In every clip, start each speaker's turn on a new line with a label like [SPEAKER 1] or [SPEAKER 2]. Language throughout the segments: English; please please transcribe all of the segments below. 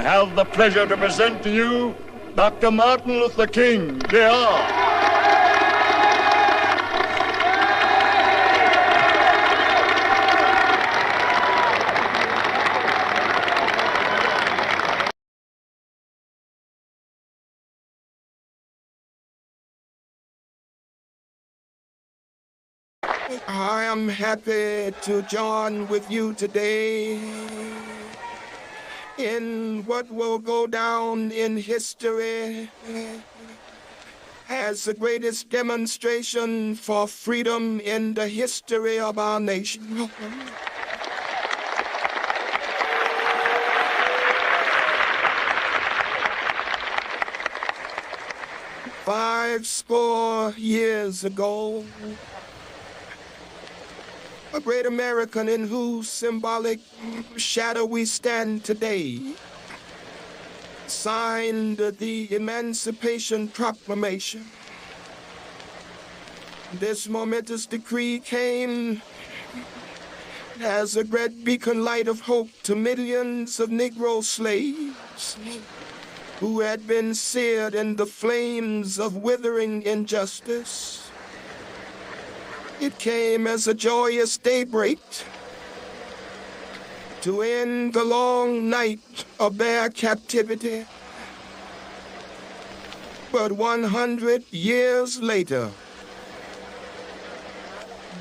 [SPEAKER 1] I have the pleasure to present to you Dr. Martin Luther King, Jr.
[SPEAKER 2] I am happy to join with you today in what will go down in history as the greatest demonstration for freedom in the history of our nation. Five score years ago, a great American in whose symbolic shadow we stand today signed the Emancipation Proclamation. This momentous decree came as a great beacon light of hope to millions of Negro slaves who had been seared in the flames of withering injustice. It came as a joyous daybreak to end the long night of their captivity. But 100 years later,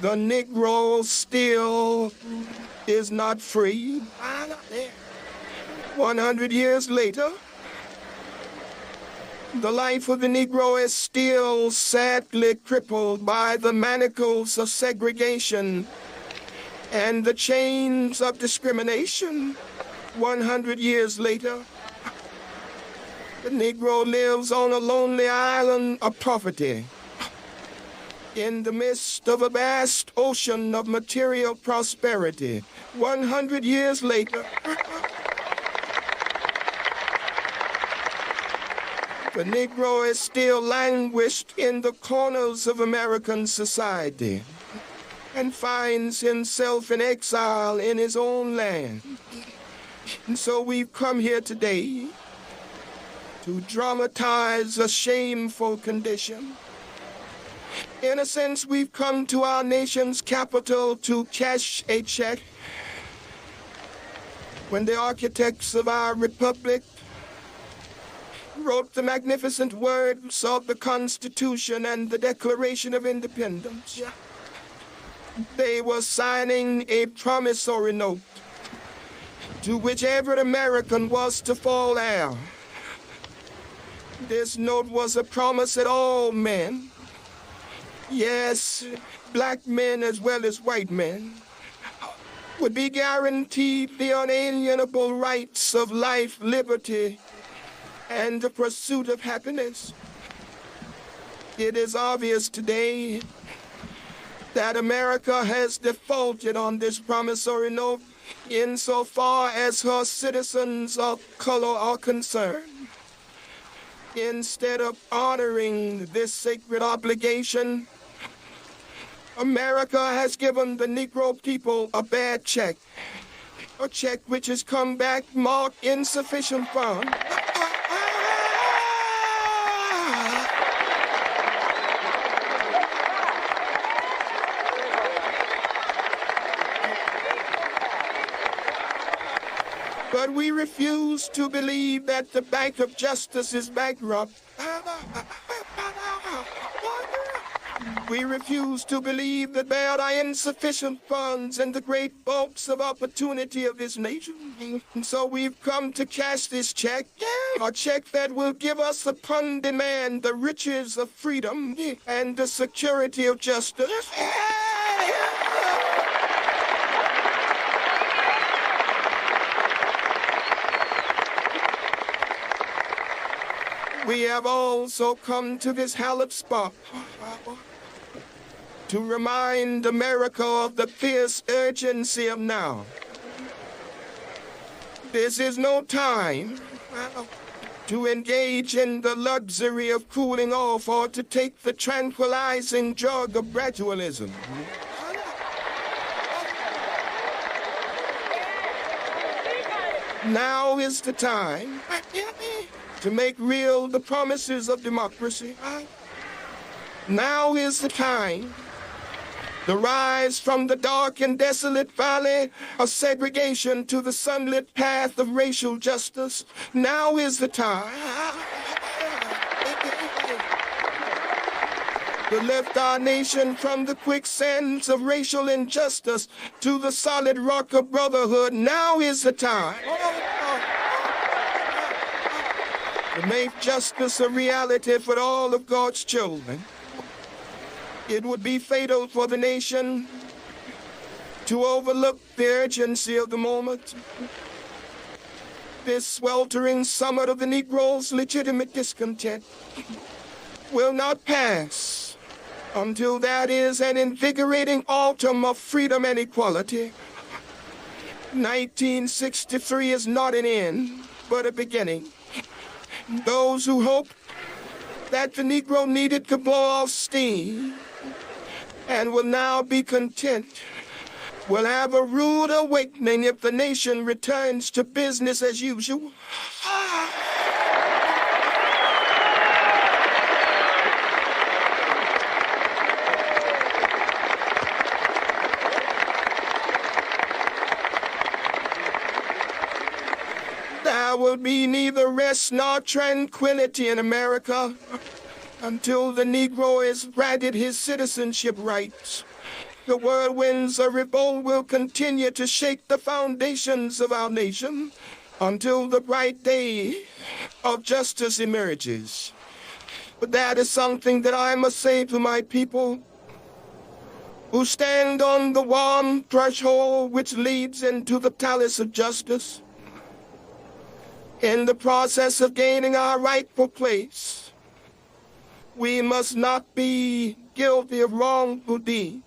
[SPEAKER 2] the Negro still is not free. 100 years later, the life of the Negro is still sadly crippled by the manacles of segregation and the chains of discrimination. 100 years later, the Negro lives on a lonely island of poverty in the midst of a vast ocean of material prosperity. 100 years later, the Negro is still languished in the corners of American society and finds himself in exile in his own land. And so we've come here today to dramatize a shameful condition. In a sense, we've come to our nation's capital to cash a check when the architects of our republic wrote the magnificent words of the Constitution and the Declaration of Independence. They were signing a promissory note to which every American was to fall heir. This note was a promise that all men, yes, black men as well as white men, would be guaranteed the unalienable rights of life, liberty, and the pursuit of happiness. It is obvious today that America has defaulted on this promissory note insofar as her citizens of color are concerned. Instead of honoring this sacred obligation, America has given the Negro people a bad check, a check which has come back marked insufficient funds. But we refuse to believe that the Bank of Justice is bankrupt. We refuse to believe that there are insufficient funds in the great bulks of opportunity of this nation. And so we've come to cash this check, a check that will give us upon demand the riches of freedom and the security of justice. We have also come to this hallowed spot to remind America of the fierce urgency of now. This is no time to engage in the luxury of cooling off or to take the tranquilizing drug of gradualism. Now is the time to make real the promises of democracy. Now is the time to rise from the dark and desolate valley of segregation to the sunlit path of racial justice. Now is the time to lift our nation from the quicksands of racial injustice to the solid rock of brotherhood. Now is the time to make justice a reality for all of God's children. It would be fatal for the nation to overlook the urgency of the moment. This sweltering summit of the Negro's legitimate discontent will not pass until that is an invigorating autumn of freedom and equality. 1963 is not an end, but a beginning. Those who hoped that the Negro needed to blow off steam and will now be content will have a rude awakening if the nation returns to business as usual. There will be neither rest nor tranquility in America until the Negro is granted his citizenship rights. The whirlwinds of revolt will continue to shake the foundations of our nation until the bright day of justice emerges. But that is something that I must say to my people who stand on the warm threshold which leads into the palace of justice. In the process of gaining our rightful place, we must not be guilty of wrongful deeds.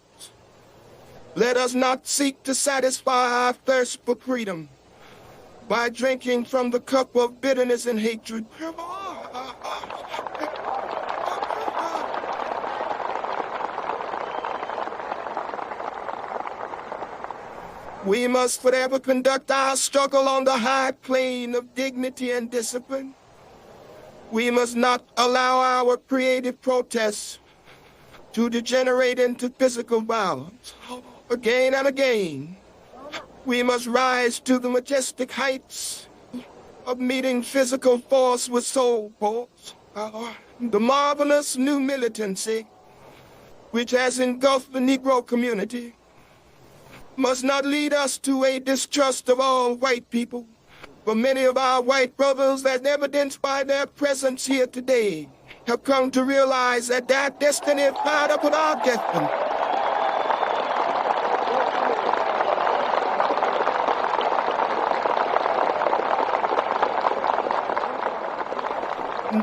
[SPEAKER 2] Let us not seek to satisfy our thirst for freedom by drinking from the cup of bitterness and hatred. We must forever conduct our struggle on the high plane of dignity and discipline. We must not allow our creative protests to degenerate into physical violence. Again and again, we must rise to the majestic heights of meeting physical force with soul force. The marvelous new militancy which has engulfed the Negro community must not lead us to a distrust of all white people. For many of our white brothers, as evidenced by their presence here today, have come to realize that their destiny is tied up with our destiny.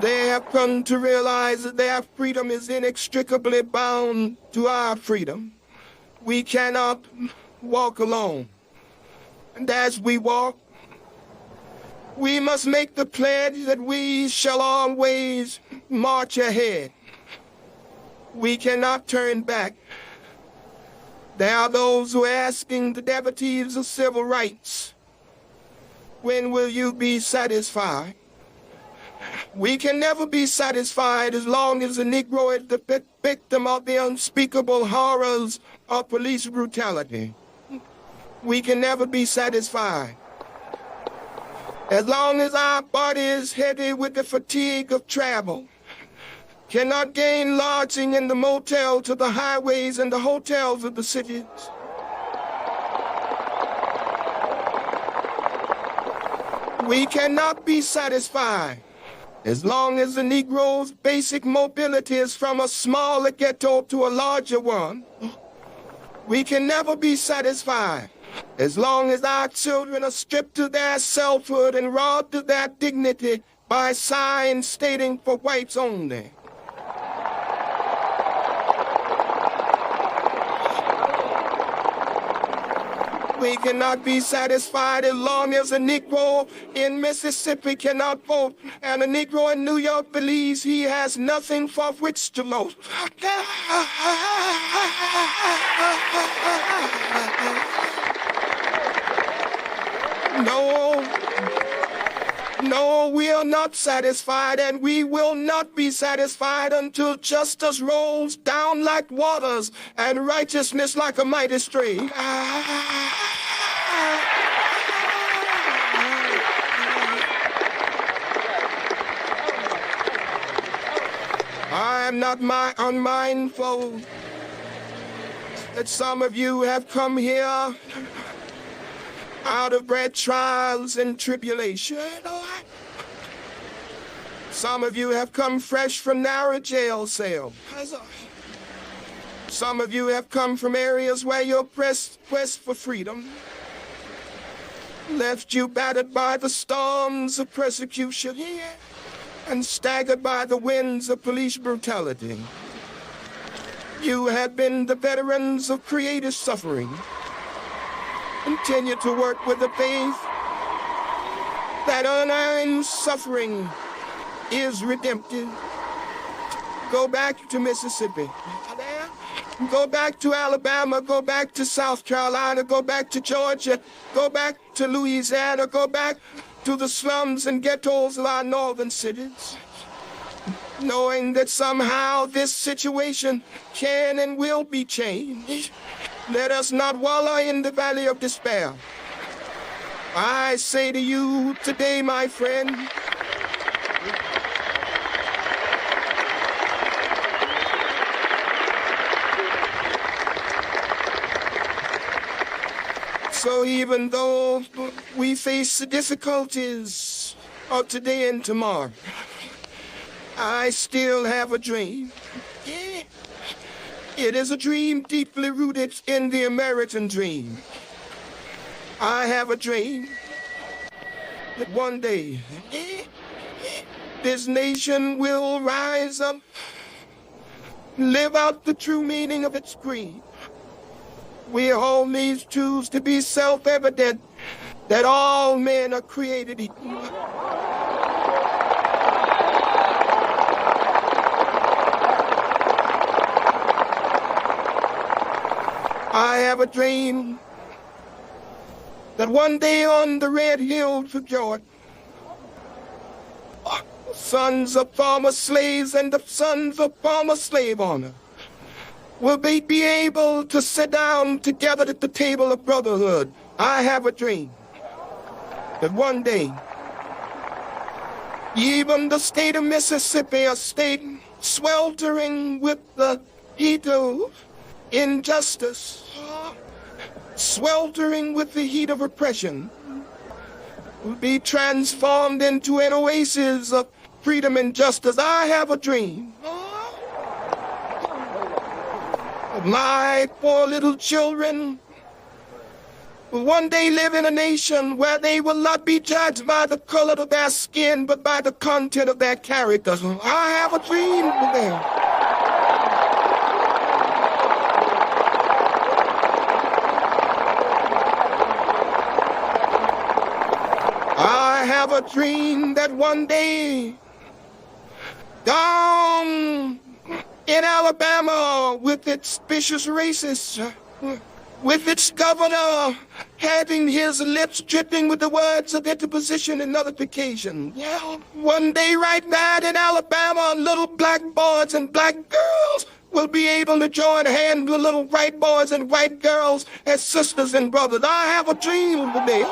[SPEAKER 2] They have come to realize that their freedom is inextricably bound to our freedom. We cannot walk alone. And as we walk, we must make the pledge that we shall always march ahead. We cannot turn back. There are those who are asking the devotees of civil rights, when will you be satisfied? We can never be satisfied as long as the Negro is the victim of the unspeakable horrors of police brutality. We can never be satisfied as long as our body is heavy with the fatigue of travel, cannot gain lodging in the motel to the highways and the hotels of the cities. We cannot be satisfied as long as the Negro's basic mobility is from a smaller ghetto to a larger one. We can never be satisfied as long as our children are stripped of their selfhood and robbed of their dignity by signs stating for whites only. We cannot be satisfied as long as a Negro in Mississippi cannot vote and a Negro in New York believes he has nothing for which to vote. No, no, we are not satisfied, and we will not be satisfied until justice rolls down like waters and righteousness like a mighty stream. I am not unmindful that some of you have come here out of great trials and tribulation. Some of you have come fresh from narrow jail cells. Some of you have come from areas where your quest for freedom left you battered by the storms of persecution and staggered by the winds of police brutality. You have been the veterans of creative suffering. Continue to work with the faith that unearned suffering is redemptive. Go back to Mississippi. Go back to Alabama. Go back to South Carolina. Go back to Georgia. Go back to Louisiana. Go back to the slums and ghettos of our northern cities, knowing that somehow this situation can and will be changed. Let us not wallow in the valley of despair. I say to you today, my friend, so even though we face the difficulties of today and tomorrow, I still have a dream. It is a dream deeply rooted in the American dream. I have a dream that one day this nation will rise up, live out the true meaning of its creed. We hold these truths to be self-evident, that all men are created equal. I have a dream that one day on the red hills of Georgia, sons of former slaves and the sons of former slave owners will be able to sit down together at the table of brotherhood. I have a dream that one day, even the state of Mississippi, a state sweltering with the heat of injustice, sweltering with the heat of oppression, will be transformed into an oasis of freedom and justice. I have a dream. My poor little children will one day live in a nation where they will not be judged by the color of their skin, but by the content of their character. I have a dream for them. I have a dream that one day, down in Alabama, with its vicious racists, with its governor having his lips dripping with the words of interposition and nullification. Yeah. One day right now in Alabama, little black boys and black girls will be able to join hands with little white boys and white girls as sisters and brothers. I have a dream today.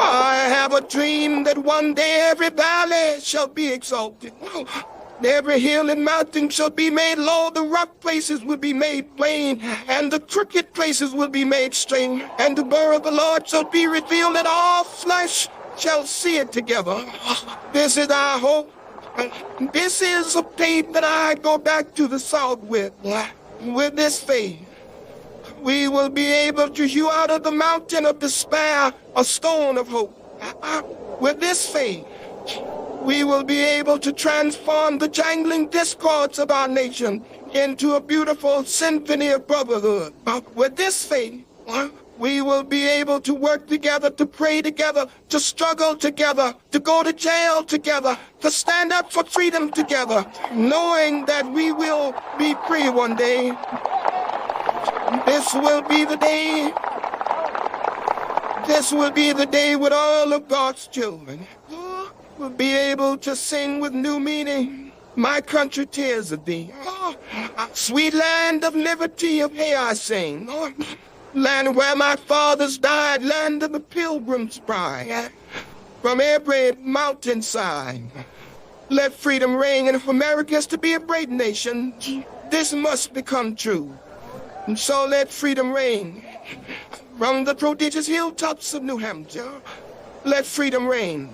[SPEAKER 2] I have a dream that one day every valley shall be exalted. Every hill and mountain shall be made low, the rough places will be made plain, and the crooked places will be made straight, and the glory of the Lord shall be revealed, and all flesh shall see it together. This is our hope. This is a faith that I go back to the South with. With this faith, we will be able to hew out of the mountain of despair a stone of hope. With this faith, we will be able to transform the jangling discords of our nation into a beautiful symphony of brotherhood. With this faith, We will be able to work together, to pray together, to struggle together, to go to jail together, to stand up for freedom together, knowing that we will be free one day. This will be the day. This will be the day when all of God's children will be able to sing with new meaning. My country, tears of thee. Sweet land of liberty, of hey I sing. Land where my fathers died, land of the pilgrim's pride. From every mountainside, let freedom ring, and if America is to be a great nation, this must become true. And so let freedom reign from the prodigious hilltops of New Hampshire. Let freedom reign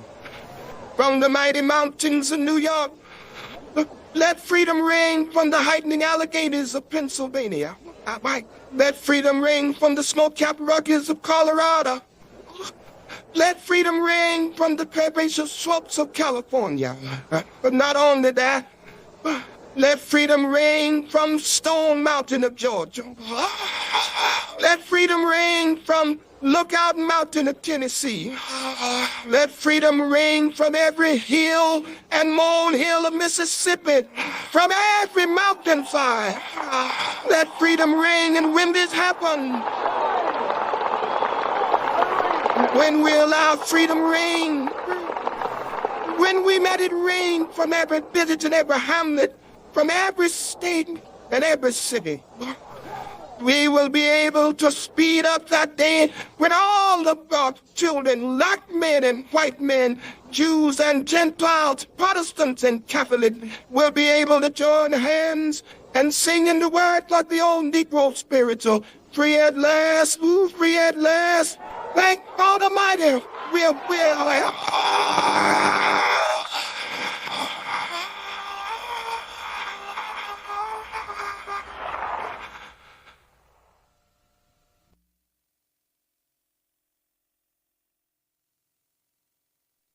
[SPEAKER 2] from the mighty mountains of New York. Let freedom reign from the heightening Alleghenies of Pennsylvania. Let freedom reign from the snow-capped Rockies of Colorado. Let freedom reign from the herbaceous slopes of California. But not only that, let freedom reign from Stone Mountain of Georgia. Let freedom reign from Lookout Mountain of Tennessee. Let freedom ring from every hill and molehill of Mississippi, from every mountainside. Let freedom ring, and when this happens, when we allow freedom reign, when we let it rain from every village and every hamlet, from every state and every city, we will be able to speed up that day when all of God's children, black men and white men, Jews and Gentiles, Protestants and Catholics, will be able to join hands and sing in the words like the old Negro spiritual. Free at last, ooh, free at last. Thank God Almighty, we're